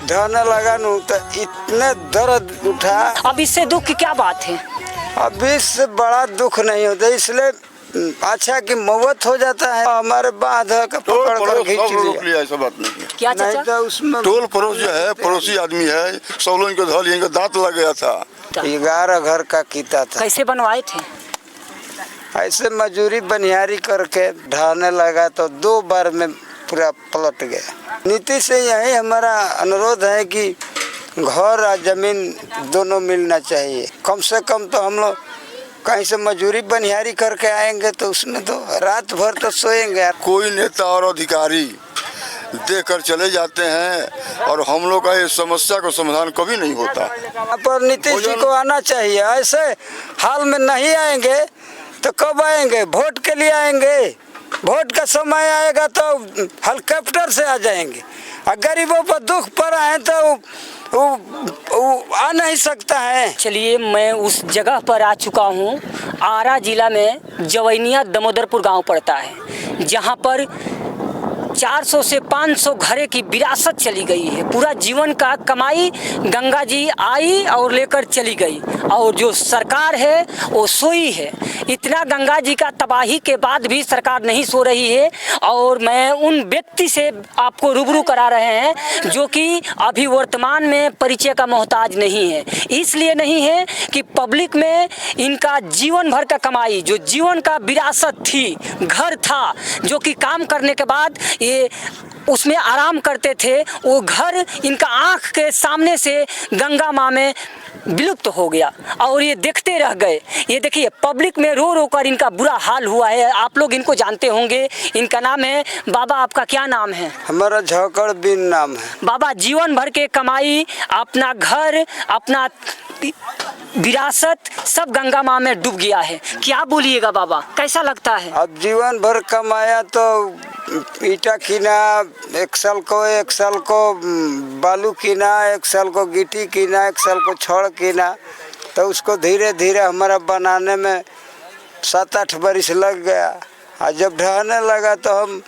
ढहने लगा नू तो इतने दर्द उठा। अब इससे दुख की क्या बात है? अब इससे बड़ा दुख नहीं होता, इसलिए अच्छा कि मौत हो जाता है। हमारे बांध का पकड़ कर खींच लिया। ऐसा बात नहीं है। क्या नहीं चाचा? तो उसमें टोल पड़ोस जो है, पड़ोसी आदमी है, सब लोगों को धल इनका दांत लग गया था। 11 घर का कीता था। कैसे बनवाए थे? ऐसे मजूरी बनियारी करके ढहने लगा तो 2 बार में पूरा पलट गया। नीति से यही हमारा अनुरोध है कि घर और जमीन दोनों मिलना चाहिए। कम से कम तो हम लोग कहीं से मजूरी बनियारी करके आएंगे तो उसमें तो रात भर तो सोएंगे। कोई नेता और अधिकारी देकर चले जाते हैं और हम लोग का ये समस्या का समाधान कभी नहीं होता। पर नीतीश जी को आना चाहिए। ऐसे हाल में नहीं आएंगे तो कब आएंगे? वोट के लिए आएंगे। वोट का समय आएगा तो हेलीकॉप्टर से आ जाएंगे। और गरीबों पर दुख पड़ा है तो वो आ नहीं सकता है। चलिए, मैं उस जगह पर आ चुका हूँ। आरा जिला में जवैनिया दमोदरपुर गांव पड़ता है, जहां पर 400 से 500 घरे की विरासत चली गई है। पूरा जीवन का कमाई गंगा जी आई और लेकर चली गई, और जो सरकार है वो सोई है। इतना गंगा जी का तबाही के बाद भी सरकार नहीं सो रही है। और मैं उन व्यक्ति से आपको रूबरू करा रहे हैं जो कि अभी वर्तमान में परिचय का मोहताज नहीं है। इसलिए नहीं है कि पब्लिक में इनका जीवन भर का कमाई, जो जीवन का विरासत थी, घर था, जो कि काम करने के बाद ये उसमें आराम करते थे, वो घर इनका आंख के सामने से गंगा माँ में विलुप्त हो गया और ये देखते रह गए। ये देखिए, पब्लिक में रो रो कर इनका बुरा हाल हुआ है। आप लोग इनको जानते होंगे। इनका नाम है बाबा। आपका क्या नाम है? हमारा झोकड़ बिन नाम है। बाबा, जीवन भर के कमाई, अपना घर, अपना विरासत सब गंगा माँ में डूब गया है। क्या बोलिएगा बाबा, कैसा लगता है? अब जीवन भर कमाया तो ईटा कीना, एक साल को बालू कीना, एक साल को गिट्टी कीना, एक साल को छड़ कीना, तो उसको धीरे धीरे हमारा बनाने में 7-8 बरिस लग गया। और जब ढहने लगा तो हम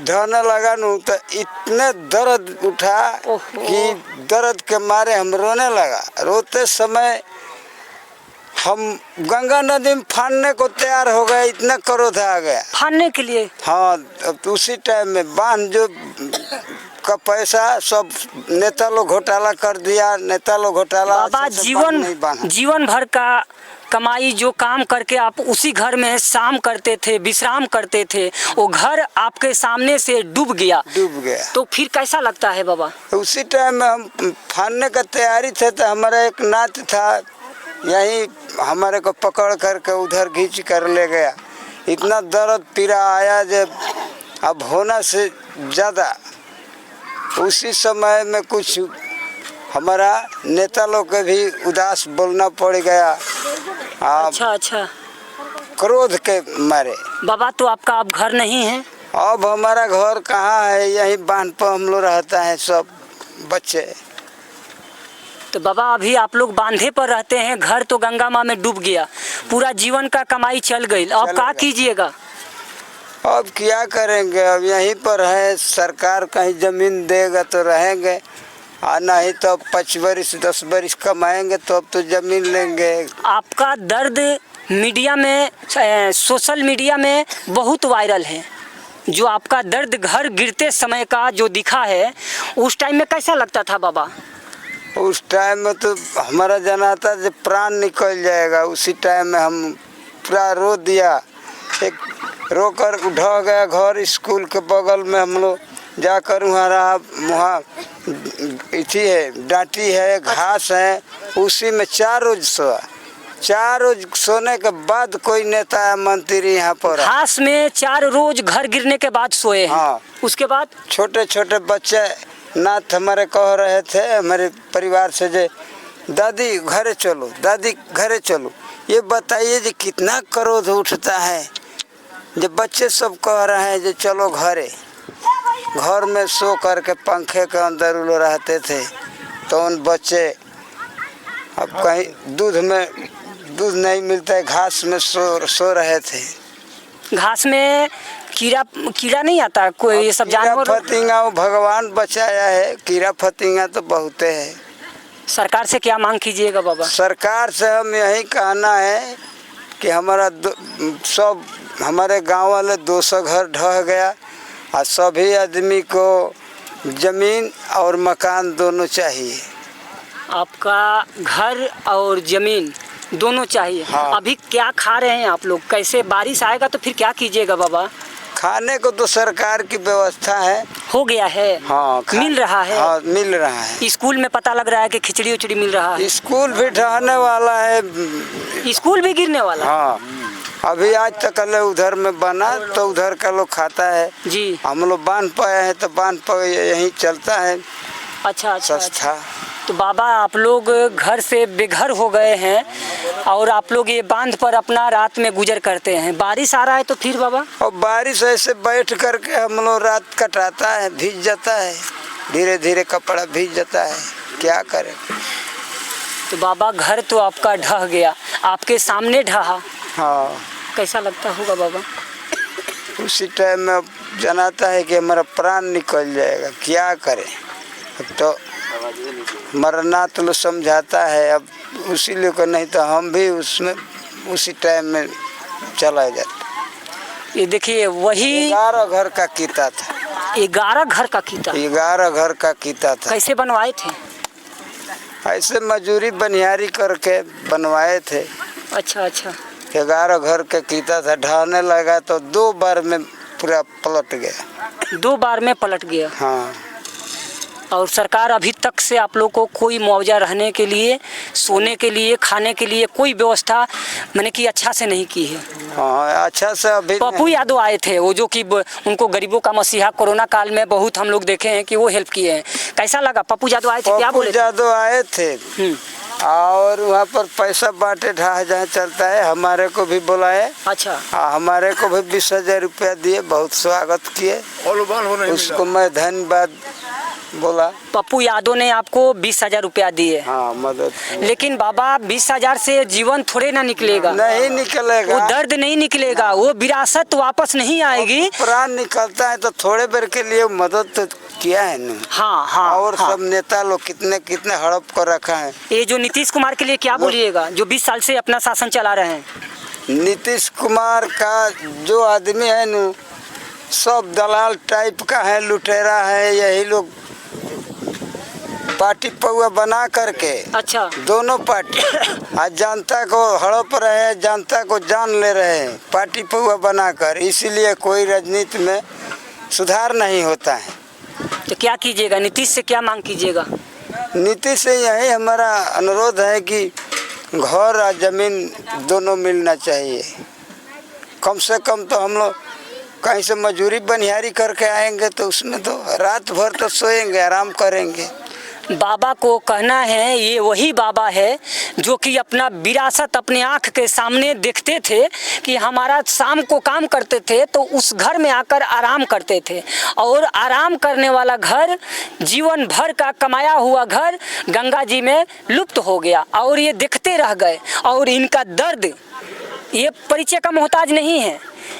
ढहने लगा नू तो इतने दर्द उठा कि दर्द के मारे हम रोने लगा। रोते समय हम गंगा नदी में फानने को तैयार हो गए, इतना क्रोध आ गया। फानने के लिए? हाँ, अब उसी टाइम में बांध जो का पैसा सब नेता लोग घोटाला कर दिया। नेता लोग घोटाला। बाबा, जीवन भर का कमाई, जो काम करके आप उसी घर में शाम करते थे, विश्राम करते थे, वो घर आपके सामने से डूब गया। तो फिर कैसा लगता है बाबा? उसी टाइम में हम फानने का तैयारी थे तो हमारा एक नात था, यही हमारे को पकड़ करके उधर खींच कर ले गया। इतना दर्द पीड़ा आया जब अब होना से ज़्यादा। उसी समय में कुछ हमारा नेता लोग के भी उदास बोलना पड़ गया। अच्छा। क्रोध के मारे। बाबा, तो आपका अब घर नहीं है? अब हमारा घर कहाँ है, यही बांध पर हम लोग रहता है सब बच्चे। तो बाबा, अभी आप लोग बांधे पर रहते हैं, घर तो गंगा माँ में डूब गया, पूरा जीवन का कमाई चल गई। अब क्या कीजिएगा? अब क्या करेंगे? अब यहीं पर है। सरकार कहीं जमीन देगा तो रहेंगे, और नहीं तो 5 बरिस 10 बरिस कमाएंगे तो अब तो जमीन लेंगे। आपका दर्द मीडिया में, सोशल मीडिया में बहुत वायरल है। जो आपका दर्द घर गिरते समय का जो दिखा है, उस टाइम में कैसा लगता था बाबा? उस टाइम में तो हमारा जाना था जब प्राण निकल जाएगा। उसी टाइम में हम पूरा रो दिया। एक रोकर ढह गया घर। स्कूल के बगल में हम लोग जाकर वहाँ रहा। वहाँ इथी है, डांटी है, घास है, उसी में 4 रोज सोया। 4 रोज सोने के बाद कोई नेता या मंत्री यहाँ पर। घास में 4 रोज घर गिरने के बाद सोए हैं। हाँ। उसके बाद छोटे छोटे बच्चे नाथ हमारे कह रहे थे हमारे परिवार से, जे दादी घरे चलो, दादी घरे चलो। ये बताइए जी कितना क्रोध उठता है जब बच्चे सब कह रहे हैं जो चलो घरे। घर में सो करके पंखे के अंदर उलो रहते थे तो उन बच्चे अब कहीं दूध नहीं मिलता है, घास में सो रहे थे। घास में कीड़ा कीड़ा नहीं आता कोई ये सब कीड़ा जानवर? फतिंगा वो भगवान बचाया है, कीड़ा फतिंगा तो बहुते है। सरकार से क्या मांग कीजिएगा बाबा? सरकार से हम यही कहना है कि सब हमारे गांव वाले 200 घर ढह गया और सभी आदमी को ज़मीन और मकान दोनों चाहिए। आपका घर और ज़मीन दोनों चाहिए। हाँ। अभी क्या खा रहे हैं आप लोग? कैसे बारिश आएगा तो फिर क्या कीजिएगा बाबा? खाने को तो सरकार की व्यवस्था है, हो गया है। हाँ मिल रहा है। हाँ मिल रहा है। स्कूल में पता लग रहा है कि खिचड़ी उचड़ी मिल रहा है। स्कूल भी ढहने वाला है, स्कूल भी गिरने वाला है। हाँ अभी आज तक उधर में बना तो उधर का लोग खाता है जी। हम लोग बांध पाए हैं तो बांध पर यहीं चलता है अच्छा। संस्था। तो बाबा आप लोग घर से बेघर हो गए हैं और आप लोग ये बांध पर अपना रात में गुजर करते हैं। बारिश आ रहा है तो फिर बाबा? और बारिश ऐसे बैठ करके हम लोग रात कटाता है, भीग जाता है, धीरे धीरे कपड़ा भीग जाता है, क्या करें। तो बाबा घर तो आपका ढह गया, आपके सामने ढहा। हाँ कैसा लगता होगा बाबा? उसी टाइम में जनाता है कि हमारा प्राण निकल जाएगा, क्या करें। अब तो मरना तो लोग समझाता है, अब उसी लिए को नहीं तो हम भी उसमें उसी टाइम में चला जाता। ये देखिए वही 11 घर का कीता था। 11 घर का कीता? 11 घर का कीता था। कैसे बनवाए थे? ऐसे मजूरी बनियारी करके बनवाए थे। अच्छा। 11 घर का कीता था, ढहने लगा तो 2 बार में पूरा पलट गया। 2 बार में पलट गया। हाँ। और सरकार अभी तक से आप लोग को कोई मुआवजा रहने के लिए, सोने के लिए, खाने के लिए कोई व्यवस्था मैंने कि अच्छा से नहीं की है? हाँ अच्छा से अभी पप्पू यादव आए थे, वो जो कि उनको गरीबों का मसीहा कोरोना काल में बहुत हम लोग देखे हैं कि वो हेल्प किए हैं। कैसा लगा? पप्पू यादव आए थे, क्या बोले? पप्पू यादव आए थे और वहाँ पर पैसा बांटे ढहा जहाँ चलता है, हमारे को भी बुलाए। अच्छा। हमारे को भी 20,000 रुपया दिए, बहुत स्वागत किए, उसको मैं धन्यवाद बोला। पप्पू यादव ने आपको 20,000 रुपया दिए? हाँ मदद। लेकिन बाबा 20,000 से जीवन थोड़े ना निकलेगा। नहीं निकलेगा, वो दर्द नहीं निकलेगा, वो विरासत वापस नहीं आएगी। प्राण निकलता है तो थोड़े देर के लिए मदद तो किया है ना। हाँ। और सब नेता लोग कितने हड़प कर रखा है। ये जो नीतीश कुमार के लिए क्या बोलिएगा, जो 20 साल से अपना शासन चला रहे हैं? नीतीश कुमार का जो आदमी है न, सब दलाल टाइप का है, लुटेरा है। यही लोग पार्टी पौआ बना करके, अच्छा। दोनों पार्टी आज जनता को हड़प रहे हैं, जनता को जान ले रहे हैं पार्टी पौआ बनाकर। इसीलिए कोई राजनीति में सुधार नहीं होता है। तो क्या कीजिएगा? नीतीश से क्या मांग कीजिएगा? नीतीश से यही हमारा अनुरोध है कि घर और ज़मीन दोनों मिलना चाहिए। कम से कम तो हम लोग कहीं से मजूरी बनियारी करके आएंगे तो उसमें तो रात भर तो सोएंगे, आराम करेंगे। बाबा को कहना है, ये वही बाबा है जो कि अपना विरासत अपने आँख के सामने देखते थे कि हमारा शाम को काम करते थे तो उस घर में आकर आराम करते थे, और आराम करने वाला घर, जीवन भर का कमाया हुआ घर गंगा जी में लुप्त हो गया और ये देखते रह गए। और इनका दर्द ये परिचय का मोहताज नहीं है,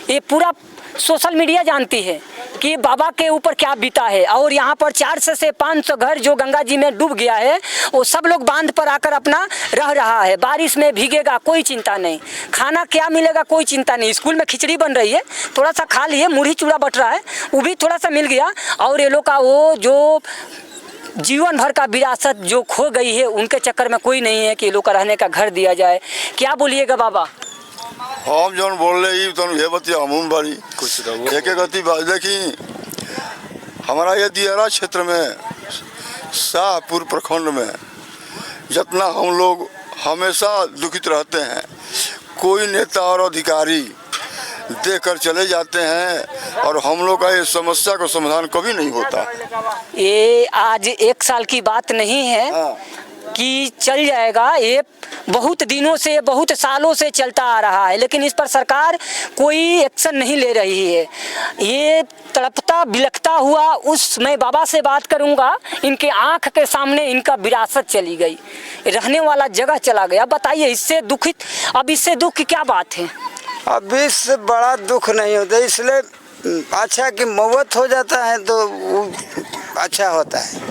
ये पूरा सोशल मीडिया जानती है कि बाबा के ऊपर क्या बीता है। और यहाँ पर 400 से 500 घर जो गंगा जी में डूब गया है, वो सब लोग बांध पर आकर अपना रह रहा है। बारिश में भीगेगा कोई चिंता नहीं, खाना क्या मिलेगा कोई चिंता नहीं। स्कूल में खिचड़ी बन रही है, थोड़ा सा खा लिए, मुरही चूड़ा बट रहा है, वो भी थोड़ा सा मिल गया। और ये लोग का वो जो जीवन भर का विरासत जो खो गई है, उनके चक्कर में कोई नहीं है कि ये लोग का रहने का घर दिया जाए। क्या बोलिएगा बाबा? हम जौन बोल रहे तो बतिया हमून बारी एक गति देखी। हमारा ये दियारा क्षेत्र में, शाहपुर प्रखंड में जितना हम लोग हमेशा दुखित रहते हैं, कोई नेता और अधिकारी देकर चले जाते हैं और हम लोग का ये समस्या का समाधान कभी नहीं होता। ये आज 1 साल की बात नहीं है कि चल जाएगा, ये बहुत दिनों से, बहुत सालों से चलता आ रहा है, लेकिन इस पर सरकार कोई एक्शन नहीं ले रही है। ये तड़पता बिलखता हुआ उस, मैं बाबा से बात करूंगा, इनके आंख के सामने इनका विरासत चली गई, रहने वाला जगह चला गया। बताइए इससे दुखित, अब इससे दुख की क्या बात है? अब इससे बड़ा दुख नहीं होता, इसलिए अच्छा कि मौत हो जाता है तो वो अच्छा होता है,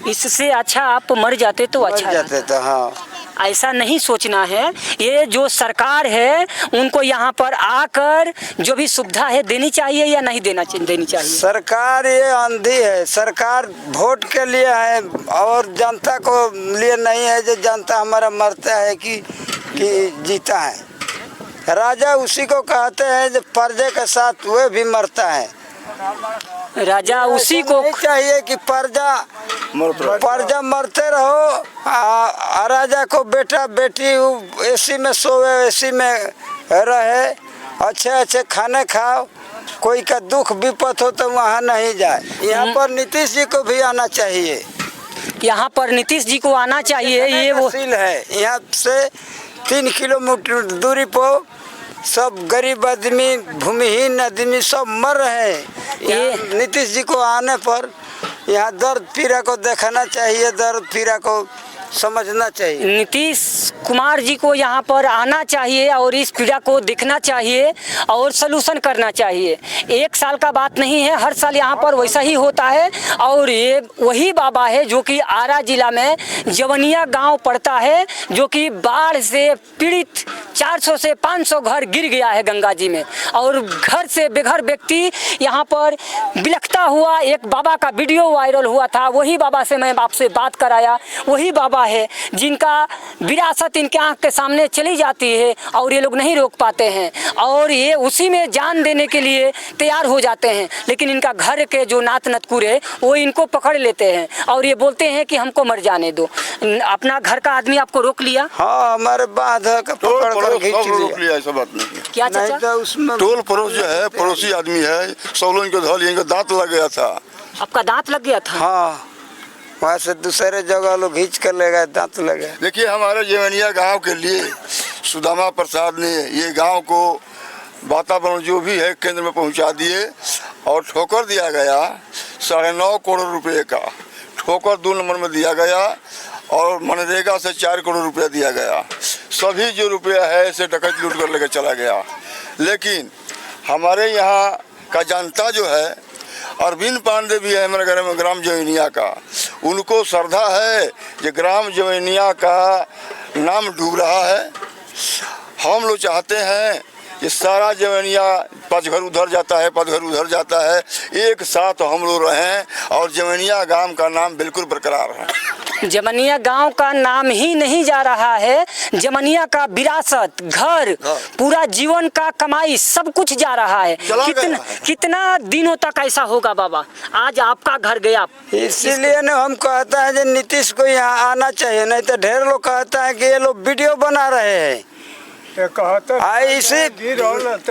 इससे अच्छा आप मर जाते तो मर अच्छा जाते तो। हाँ, ऐसा नहीं सोचना है। ये जो सरकार है उनको यहाँ पर आकर जो भी सुविधा है देनी चाहिए या नहीं देनी चाहिए। सरकार ये अंधी है, सरकार वोट के लिए है और जनता को लिए नहीं है। जो जनता हमारा मरता है कि जीता है। राजा उसी को कहते हैं जो प्रजा के साथ वह भी मरता है। राजा उसी को नहीं चाहिए कि प्रजा मरते रहो, राजा को बेटा बेटी एसी में सोवे, एसी में रहे, अच्छे अच्छे खाने खाओ, कोई का दुख विपत हो तो वहाँ नहीं जाए। यहाँ पर नीतीश जी को भी आना चाहिए, यहाँ पर नीतीश जी को आना चाहिए। ये वो सील है, यहाँ से 3 किलोमीटर दूरी पर सब गरीब आदमी, भूमिहीन आदमी सब मर रहे हैं। ये नीतीश जी को आने पर यहाँ दर्द पीड़ा को देखना चाहिए, दर्द पीड़ा को समझना चाहिए। नीतीश कुमार जी को यहाँ पर आना चाहिए और इस पीड़ा को देखना चाहिए और सलूशन करना चाहिए। 1 साल का बात नहीं है, हर साल यहाँ पर वैसा ही होता है। और ये वही बाबा है जो कि आरा जिला में जवनिया गांव पड़ता है, जो कि बाढ़ से पीड़ित 400 से 500 घर गिर गया है गंगा जी में, और घर से बेघर व्यक्ति यहाँ पर बिलखता हुआ एक बाबा का वीडियो वायरल हुआ था। वही बाबा से मैं आपसे बात कराया। वही बाबा है जिनका विरासत इनके आंख के सामने चली जाती है और ये लोग नहीं रोक पाते हैं, और ये उसी में जान देने के लिए तैयार हो जाते हैं। लेकिन इनका घर के जो नात नतकुरे वो इनको पकड़ लेते हैं और ये बोलते हैं कि हमको मर जाने दो। अपना घर का आदमी आपको रोक लिया? हाँ, हमारे बांध का पकड़ कर खींच रोक लिया, ऐसा बात नहीं। क्या नहीं चाचा? तो उसमें टोल पड़ोस जो है, पड़ोसी आदमी है, सब लोग इनको धो लिए, इनको दांत लग गया था। आपका दांत लग गया था? हाँ, वहाँ से दूसरे जगह लोग खींच कर ले गए, दांत लगे। देखिए, हमारे जवनिया गांव के लिए सुदामा प्रसाद ने ये गांव को वातावरण जो भी है केंद्र में पहुंचा दिए, और ठोकर दिया गया 9.5 करोड़ रुपए का ठोकर 2 नंबर में दिया गया, और मनरेगा से 4 करोड़ रुपया दिया गया। सभी जो रुपया है इसे डकैत लूट कर लेकर चला गया। लेकिन हमारे यहाँ का जनता जो है, अरविंद पांडे भी है हमारे घर में ग्राम जवनिया का, उनको श्रद्धा है कि ग्राम जवनिया का नाम डूब रहा है। हम लोग चाहते हैं कि सारा जवनिया, पचघर उधर जाता है, पचघर उधर जाता है, एक साथ हम लोग रहें और जवनिया गांव का नाम बिल्कुल बरकरार है। जमनिया गांव का नाम ही नहीं जा रहा है, जमनिया का विरासत, घर, पूरा जीवन का कमाई सब कुछ जा रहा है। कितना दिनों तक ऐसा होगा बाबा? आज आपका घर गया, इसीलिए ना हम कहता है कि नीतीश को यहाँ आना चाहिए। नहीं तो ढेर लोग कहता है कि ये लोग वीडियो बना रहे हैं।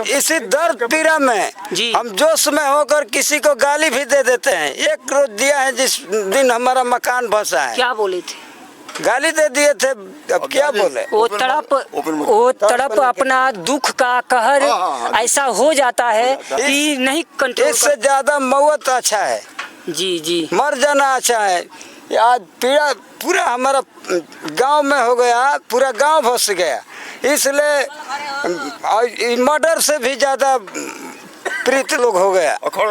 इसी दर्द पीड़ा में हम जोश में होकर किसी को गाली भी दे देते हैं। एक रोज दिया है जिस दिन हमारा मकान बसा है। क्या बोले थे? गाली दे दिए थे, अब क्या बोले। वो तड़प अपना दुख का कहर ऐसा हो जाता है कि नहीं कंट्रोल। इससे ज्यादा मौत अच्छा है। जी जी, मर जाना अच्छा है। आज पीड़ा पूरा हमारा गांव में हो गया, पूरा गांव भस गया। इसलिए मर्डर से भी ज्यादा प्रीत लोग हो गया, अखड़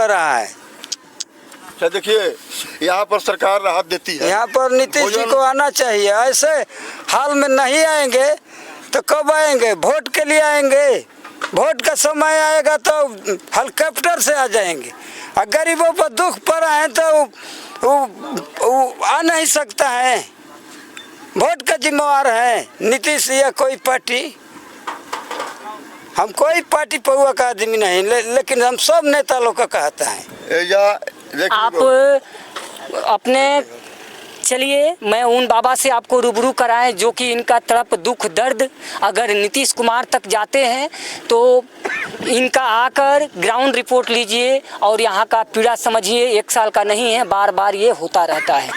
रहा है। अच्छा, देखिए, यहाँ पर सरकार राहत देती है। यहाँ पर नीतीश जी को आना चाहिए। ऐसे हाल में नहीं आएंगे तो कब आएंगे? वोट के लिए आएंगे। वोट का समय आएगा तो हेलीकॉप्टर से आ जाएंगे। और गरीबों पर दुख पड़ा है तो वो आ नहीं सकता है। वोट का जिम्मेवार है नीतीश या कोई पार्टी। हम कोई पार्टी पहुआ का आदमी नहीं, लेकिन हम सब नेता लोग का कहता है। आप अपने चलिए, मैं उन बाबा से आपको रूबरू कराएं जो कि इनका तड़प दुख दर्द अगर नीतीश कुमार तक जाते हैं तो इनका आकर ग्राउंड रिपोर्ट लीजिए और यहाँ का पीड़ा समझिए। 1 साल का नहीं है, बार बार ये होता रहता है।